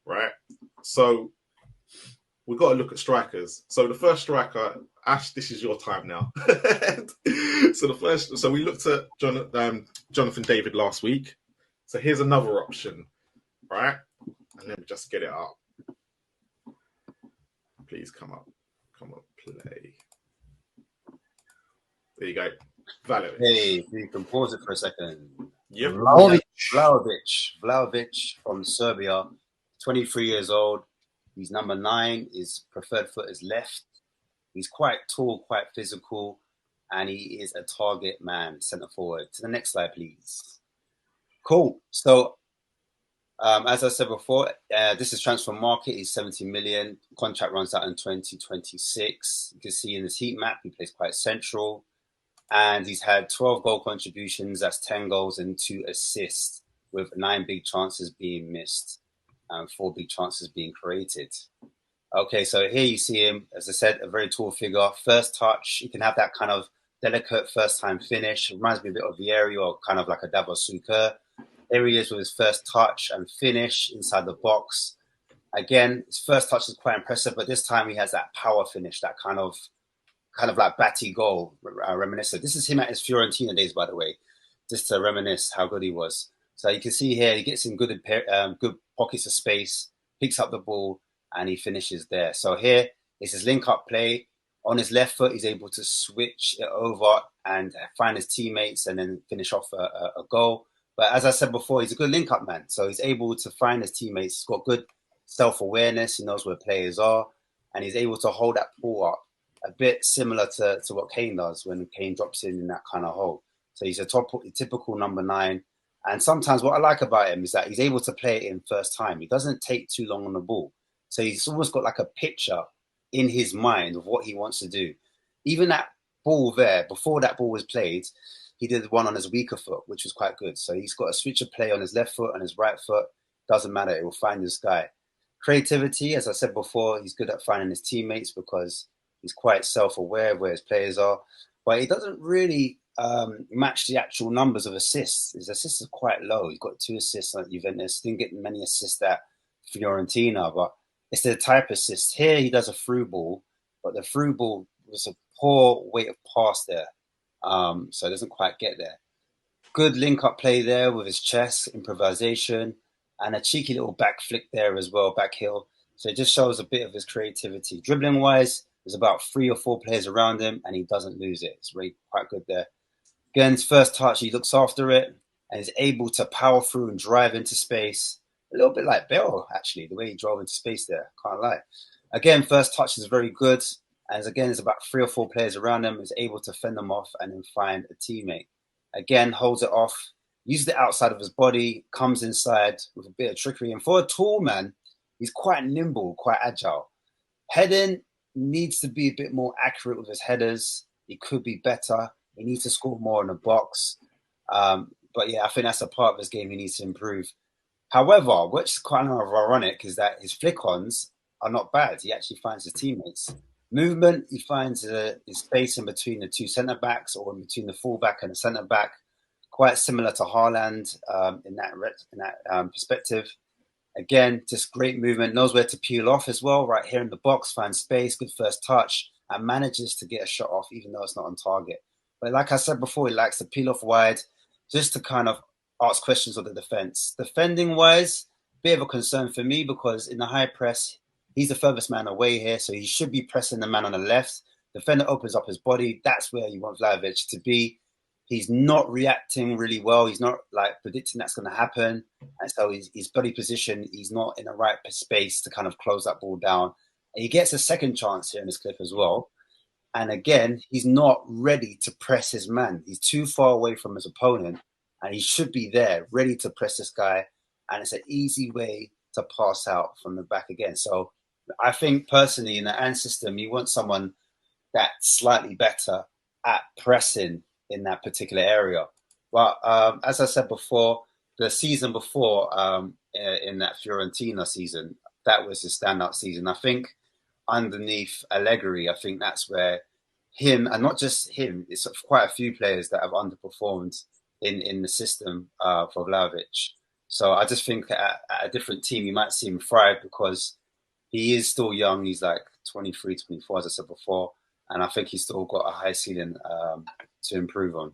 right? So we've got to look at strikers. So the first striker, Ash, this is your time now. So we looked at Jonathan David last week. So here's another option, right? And let me just get it up. Please come up, play. There you go. Vlahović. Hey, you can pause it for a second. Yep. Vlahović from Serbia, 23 years old. He's number 9. His preferred foot is left. He's quite tall, quite physical, and he is a target man, centre forward. To the next slide, please. Cool. So, as I said before, this is transfer market. He's 70 million. Contract runs out in 2026. You can see in this heat map, he plays quite central. And he's had 12 goal contributions. That's 10 goals and 2 assists, with 9 big chances being missed and 4 big chances being created. Okay, so here you see him, as I said, a very tall figure. First touch, you can have that kind of delicate first-time finish. It reminds me a bit of Vieri or kind of like a Davos Suker. Here he is with his first touch and finish inside the box. Again, his first touch is quite impressive, but this time he has that power finish, that kind of like batty goal, reminiscent. This is him at his Fiorentina days, by the way, just to reminisce how good he was. So you can see here, he gets in good pockets of space, picks up the ball, and he finishes there. So here is his link-up play. On his left foot, he's able to switch it over and find his teammates and then finish off a goal. But as I said before, he's a good link-up man. So he's able to find his teammates. He's got good self-awareness. He knows where players are. And he's able to hold that ball up, a bit similar to what Kane does when Kane drops in that kind of hole. So he's a typical number 9. And sometimes what I like about him is that he's able to play it in first time. He doesn't take too long on the ball. So he's almost got like a picture in his mind of what he wants to do. Even that ball there, before that ball was played, he did one on his weaker foot, which was quite good. So he's got a switch of play on his left foot and his right foot. Doesn't matter. It will find this guy. Creativity, as I said before, he's good at finding his teammates because he's quite self-aware of where his players are. But he doesn't really match the actual numbers of assists. His assists are quite low. He's got 2 assists at Juventus. Didn't get many assists at Fiorentina, but it's the type assist. Here he does a through ball, but the through ball was a poor weight of pass there. So it doesn't quite get there. Good link-up play there with his chest, improvisation, and a cheeky little back flick there as well, back heel. So it just shows a bit of his creativity. Dribbling-wise, there's about 3 or 4 players around him, and he doesn't lose it. It's really quite good there. Again, his first touch, he looks after it, and is able to power through and drive into space. A little bit like Bell, actually, the way he drove into space there. Can't lie. Again, first touch is very good. And again, there's about 3 or 4 players around him, is able to fend them off and then find a teammate. Again, holds it off, uses the outside of his body, comes inside with a bit of trickery. And for a tall man, he's quite nimble, quite agile. Heading needs to be a bit more accurate with his headers. He could be better. He needs to score more in the box. But yeah, I think that's a part of his game he needs to improve. However, what's kind of ironic is that his flick-ons are not bad. He actually finds his teammates. Movement, he finds his space in between the 2 centre-backs or in between the full-back and the centre-back. Quite similar to Haaland in that perspective. Again, just great movement. Knows where to peel off as well. Right here in the box, finds space, good first touch, and manages to get a shot off even though it's not on target. But like I said before, he likes to peel off wide just to kind of ask questions of the defence. Defending-wise, bit of a concern for me because in the high press, he's the furthest man away here, so he should be pressing the man on the left. Defender opens up his body. That's where you want Vlahović to be. He's not reacting really well. He's not like predicting that's going to happen. And so his body position, he's not in the right space to kind of close that ball down. And he gets a second chance here in this clip as well. And again, he's not ready to press his man. He's too far away from his opponent. And he should be there, ready to press this guy. And it's an easy way to pass out from the back again. So I think personally in the AND system, you want someone that's slightly better at pressing in that particular area. But as I said before, the season before in that Fiorentina season, that was his standout season. I think underneath Allegri, I think that's where him, and not just him, it's quite a few players that have underperformed in the system for Vlahović. So I just think at a different team, you might see him thrive because he is still young. He's like 23, 24, as I said before. And I think he's still got a high ceiling to improve on.